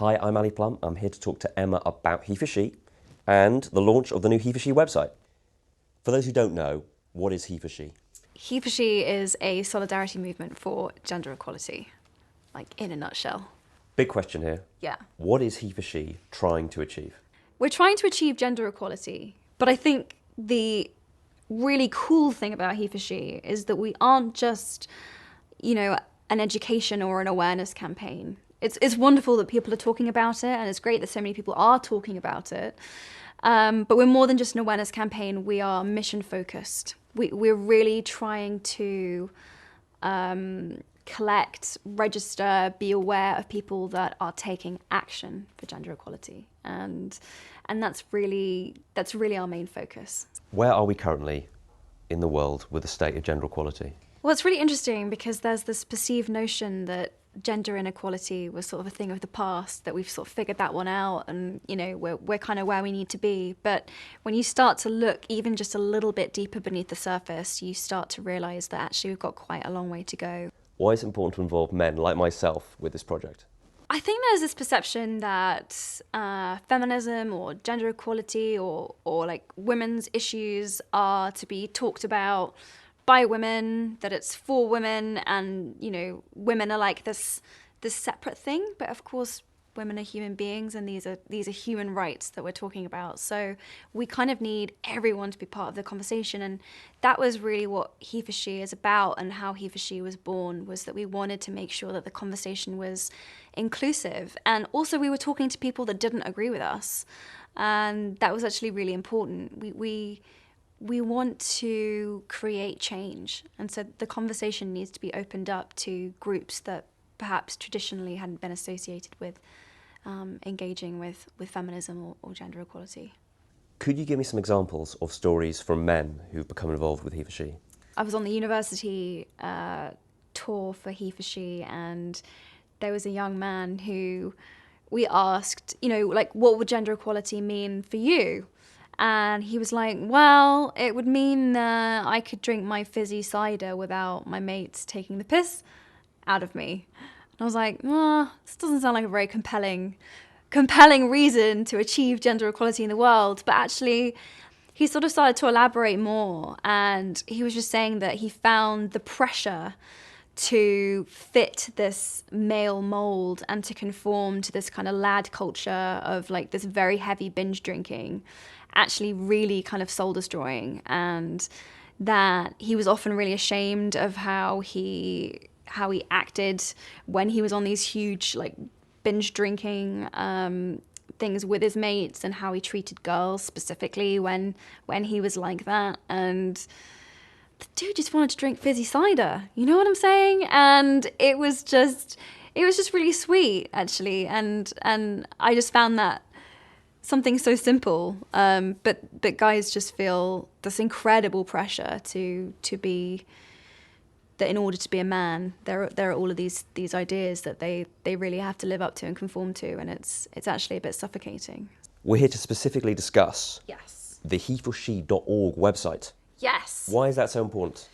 Hi, I'm Ali Plum. I'm here to talk to Emma about HeForShe and the launch of the new HeForShe website. For those who don't know, what is HeForShe? HeForShe is a solidarity movement for gender equality, like in a nutshell. Big question here. Yeah. What is HeForShe trying to achieve? We're trying to achieve gender equality, but I think the really cool thing about HeForShe is that we aren't just, an education or an awareness campaign. It's wonderful that people are talking about it, and it's great that so many people are talking about it. But we're more than just an awareness campaign. We are mission focused. We're really trying to collect, register, be aware of people that are taking action for gender equality, and that's really our main focus. Where are we currently in the world with the state of gender equality? Well, it's really interesting because there's this perceived notion that gender inequality was sort of a thing of the past, that we've sort of figured that one out and, we're kind of where we need to be. But when you start to look even just a little bit deeper beneath the surface, you start to realise that actually we've got quite a long way to go. Why is it important to involve men like myself with this project? I think there's this perception that feminism or gender equality or like women's issues are to be talked about by women, that it's for women, and women are like this separate thing. But of course, women are human beings, and these are human rights that we're talking about. So we kind of need everyone to be part of the conversation, and that was really what HeForShe is about, and how HeForShe was born, was that we wanted to make sure that the conversation was inclusive, and also we were talking to people that didn't agree with us, and that was actually really important. We want to create change, and so the conversation needs to be opened up to groups that perhaps traditionally hadn't been associated with engaging with feminism or gender equality. Could you give me some examples of stories from men who've become involved with HeForShe? I was on the university tour for HeForShe, and there was a young man who we asked, what would gender equality mean for you? And he was like, well, it would mean that I could drink my fizzy cider without my mates taking the piss out of me. And I was like, this doesn't sound like a very compelling reason to achieve gender equality in the world. But actually, he sort of started to elaborate more. And he was just saying that he found the pressure to fit this male mold and to conform to this kind of lad culture of like this very heavy binge drinking actually really kind of soul destroying, and that he was often really ashamed of how he acted when he was on these huge like binge drinking things with his mates, and how he treated girls specifically when he was like that. And the dude just wanted to drink fizzy cider, you know what I'm saying? And it was just really sweet, actually, and I just found that something so simple, but guys just feel this incredible pressure to be, that in order to be a man, there are all of these ideas that they really have to live up to and conform to, and it's actually a bit suffocating. We're here to specifically discuss the HeForShe.org website. Yes. Why is that so important?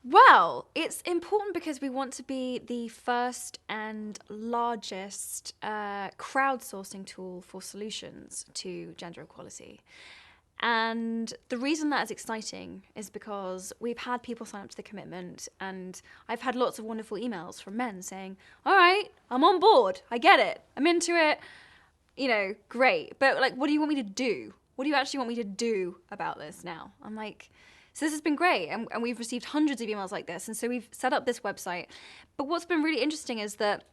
Well, it's important because we want to be the first and largest crowdsourcing tool for solutions to gender equality. And the reason that is exciting is because we've had people sign up to the commitment, and I've had lots of wonderful emails from men saying, all right, I'm on board, I get it, I'm into it, great. But like, what do you want me to do? What do you actually want me to do about this now? I'm like, so this has been great, and we've received hundreds of emails like this, and so we've set up this website. But what's been really interesting is that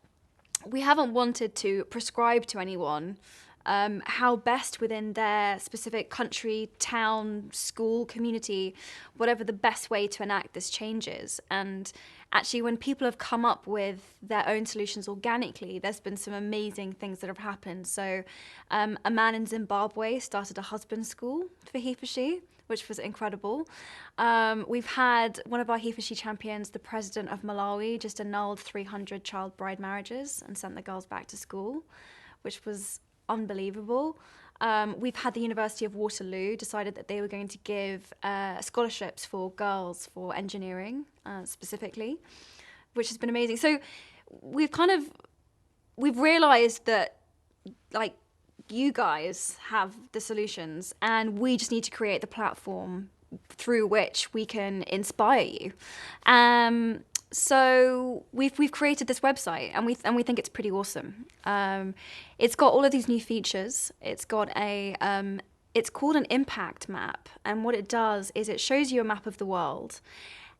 we haven't wanted to prescribe to anyone how best within their specific country, town, school, community, whatever the best way to enact this change is. And actually, when people have come up with their own solutions organically, there's been some amazing things that have happened. So a man in Zimbabwe started a husband school for HeForShe, which was incredible. We've had one of our HeForShe champions, the president of Malawi, just annulled 300 child bride marriages and sent the girls back to school, which was unbelievable. We've had the University of Waterloo decided that they were going to give scholarships for girls for engineering specifically, which has been amazing. So we've kind of we've realized that, like, you guys have the solutions, and we just need to create the platform through which we can inspire you. So we've created this website, and we think it's pretty awesome. It's got all of these new features. It's got it's called an impact map, and what it does is it shows you a map of the world,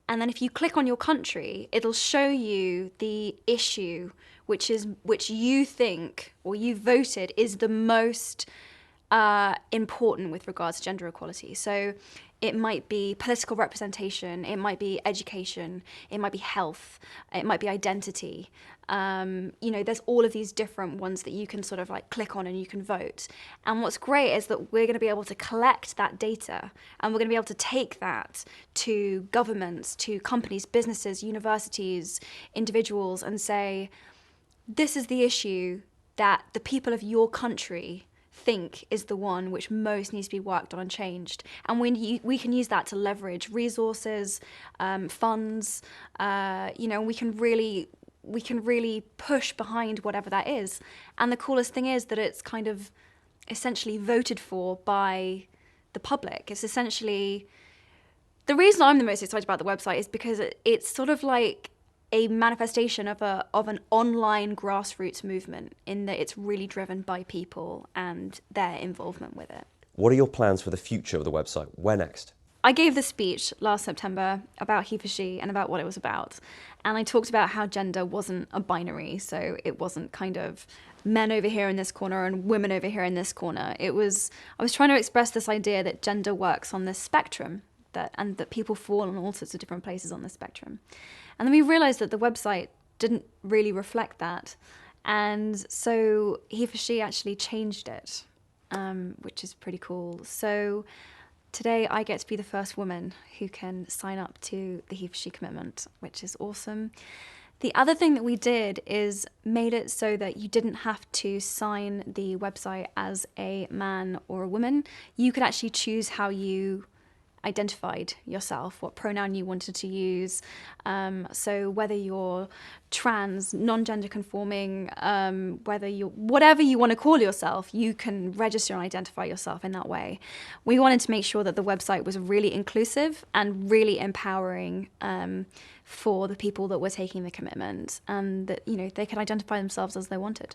and then if you click on your country, it'll show you the issue which you think, or you voted, is the most important with regards to gender equality. So it might be political representation, it might be education, it might be health, it might be identity. There's all of these different ones that you can sort of like click on and you can vote. And what's great is that we're going to be able to collect that data, and we're going to be able to take that to governments, to companies, businesses, universities, individuals, and say, this is the issue that the people of your country think is the one which most needs to be worked on and changed. And we can use that to leverage resources, funds, we can really push behind whatever that is. And the coolest thing is that it's kind of essentially voted for by the public. It's essentially, the reason I'm the most excited about the website is because it's sort of like a manifestation of an online grassroots movement, in that it's really driven by people and their involvement with it. What are your plans for the future of the website? Where next? I gave the speech last September about HeForShe and about what it was about. And I talked about how gender wasn't a binary. So it wasn't kind of men over here in this corner and women over here in this corner. I was trying to express this idea that gender works on this spectrum, and that people fall in all sorts of different places on the spectrum. And then we realized that the website didn't really reflect that. And so HeForShe actually changed it, which is pretty cool. So today I get to be the first woman who can sign up to the HeForShe commitment, which is awesome. The other thing that we did is made it so that you didn't have to sign the website as a man or a woman. You could actually choose how you identified yourself, what pronoun you wanted to use. So whether you're trans, non-gender conforming, whatever you want to call yourself, you can register and identify yourself in that way. We wanted to make sure that the website was really inclusive and really empowering for the people that were taking the commitment, and that they could identify themselves as they wanted.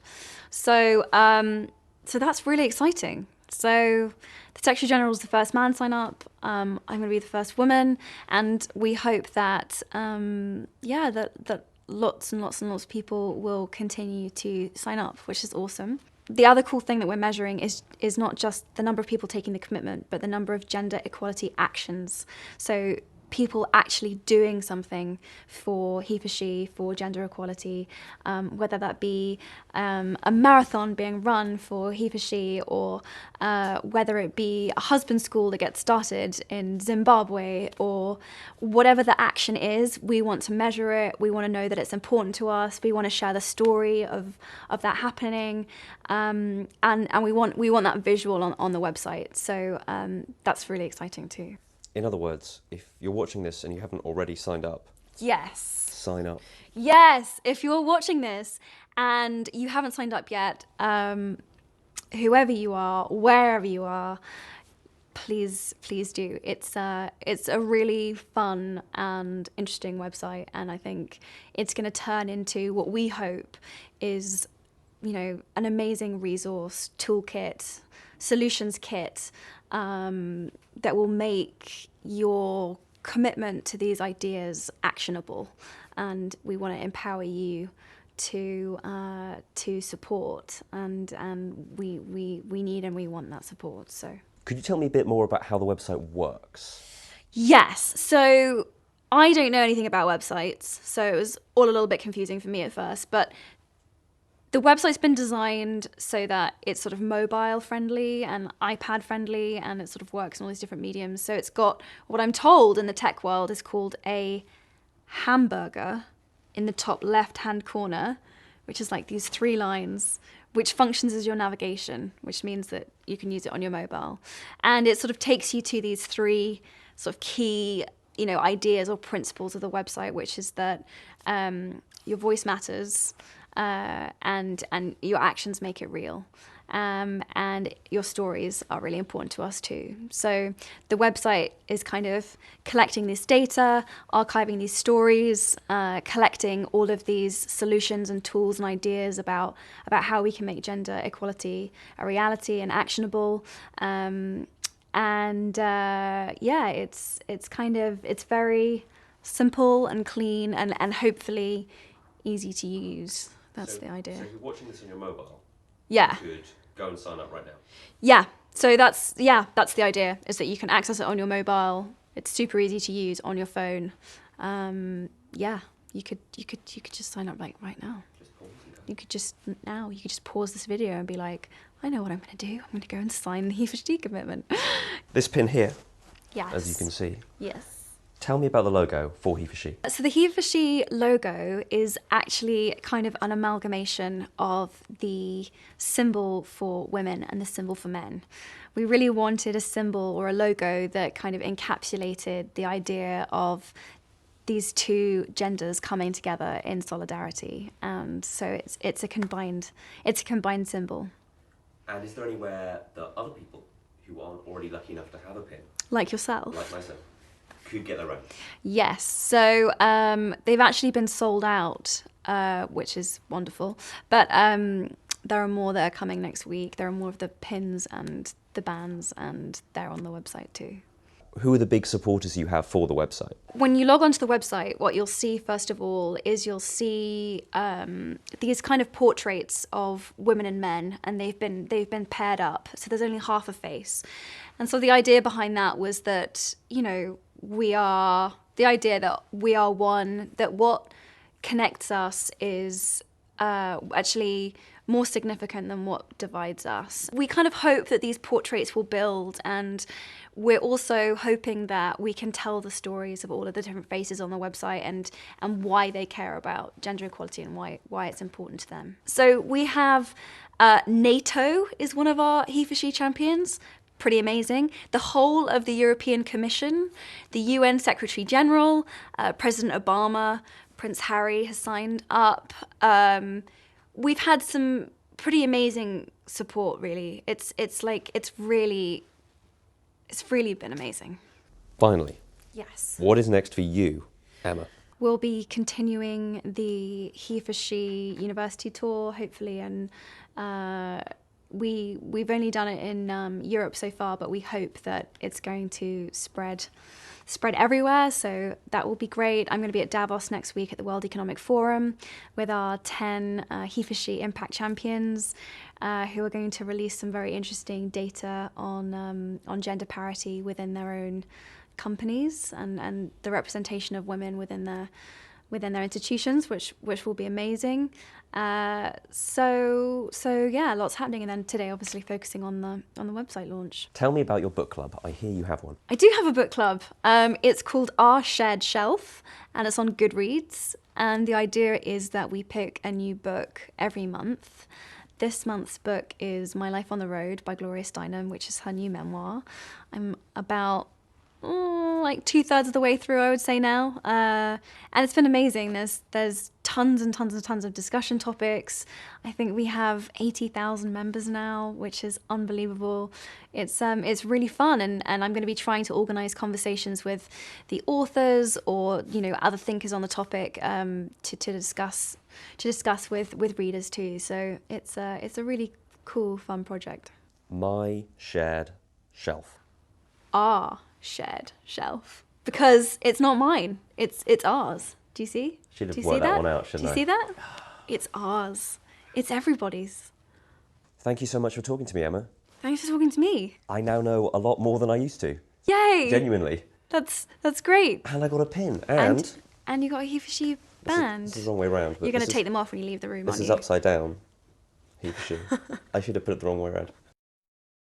So that's really exciting. So the Secretary General is the first man sign up. I'm going to be the first woman, and we hope that that lots and lots and lots of people will continue to sign up, which is awesome. The other cool thing that we're measuring is not just the number of people taking the commitment, but the number of gender equality actions. So people actually doing something for HeForShe, for gender equality, whether that be a marathon being run for HeForShe, or whether it be a husband school that gets started in Zimbabwe, or whatever the action is. We want to measure it. We want to know that it's important to us. We want to share the story of that happening, and we want that visual on the website. So that's really exciting too. In other words, if you're watching this and you haven't already signed up, yes, sign up. Yes, if you're watching this and you haven't signed up yet, whoever you are, wherever you are, please do. It's a really fun and interesting website, and I think it's going to turn into what we hope is, an amazing resource, toolkit, solutions kit, that will make your commitment to these ideas actionable. And we want to empower you to support, and we need and we want that support. So could you tell me a bit more about how the website works? Yes. So I don't know anything about websites, so it was all a little bit confusing for me at first, but the website's been designed so that it's sort of mobile friendly and iPad friendly, and it sort of works in all these different mediums. So it's got what I'm told in the tech world is called a hamburger in the top left-hand corner, which is like these 3 lines, which functions as your navigation, which means that you can use it on your mobile. And it sort of takes you to these 3 sort of key, ideas or principles of the website, which is that your voice matters, and your actions make it real. And your stories are really important to us too. So the website is kind of collecting this data, archiving these stories, collecting all of these solutions and tools and ideas about how we can make gender equality a reality and actionable. It's very simple and clean and hopefully easy to use. That's the idea. So if you're watching this on your mobile, yeah, you could go and sign up right now. Yeah. So that's the idea, is that you can access it on your mobile. It's super easy to use on your phone. You could just sign up like right now. Just pause and go. You could just pause this video and be like, I know what I'm going to do. I'm going to go and sign the HeForShe commitment. This pin here, Yes. as you can see. Yes. Tell me about the logo for HeForShe. So the HeForShe logo is actually kind of an amalgamation of the symbol for women and the symbol for men. We really wanted a symbol or a logo that kind of encapsulated the idea of these two genders coming together in solidarity, and so it's a combined symbol. And is there anywhere that other people who aren't already lucky enough to have a pin, Like yourself. like myself, could get their own? Yes, so they've actually been sold out, which is wonderful. But there are more that are coming next week. There are more of the pins and the bands, and they're on the website too. Who are the big supporters you have for the website? When you log onto the website, what you'll see first of all is you'll see these kind of portraits of women and men, and they've been paired up, so there's only half a face. And so the idea behind that was that, you know, we are one, that what connects us is actually more significant than what divides us. We kind of hope that these portraits will build, and we're also hoping that we can tell the stories of all of the different faces on the website and why they care about gender equality and why it's important to them. So we have NATO is one of our HeForShe champions. Pretty amazing. The whole of the European Commission, the UN Secretary General, President Obama, Prince Harry has signed up. We've had some pretty amazing support, really. It's really been amazing. Finally, Yes. what is next for you, Emma? We'll be continuing the HeForShe University tour, hopefully, and we've only done it in Europe so far, but we hope that it's going to spread everywhere, so that will be great. I'm going to be at Davos next week at the World Economic Forum with our 10 HeForShe Impact Champions, who are going to release some very interesting data on gender parity within their own companies and the representation of women within their institutions, which will be amazing. So yeah, lots happening, and then today obviously focusing on the website launch. Tell me about your book club. I hear you have one. I do have a book club. It's called Our Shared Shelf, and it's on Goodreads. And the idea is that we pick a new book every month. This month's book is My Life on the Road by Gloria Steinem, which is her new memoir. I'm about like 2/3 of the way through, I would say now, and it's been amazing. There's tons and tons and tons of discussion topics. I think we have 80,000 members now, which is unbelievable. It's really fun, and I'm going to be trying to organize conversations with the authors or, you know, other thinkers on the topic to discuss with readers too. So it's a really cool, fun project. My Shared Shelf. Our shared shelf, because it's not mine, it's ours. Do you see? Should have Do you worked see that one out, shouldn't Do you I? see that? It's ours. It's everybody's. Thank you so much for talking to me, Emma. Thanks for talking to me. I now know a lot more than I used to. Yay! Genuinely. That's great. And I got a pin. And you got a HeForShe band. This is the wrong way around. You're going to take them off when you leave the room, This aren't is you? upside down. HeForShe. I should have put it the wrong way around.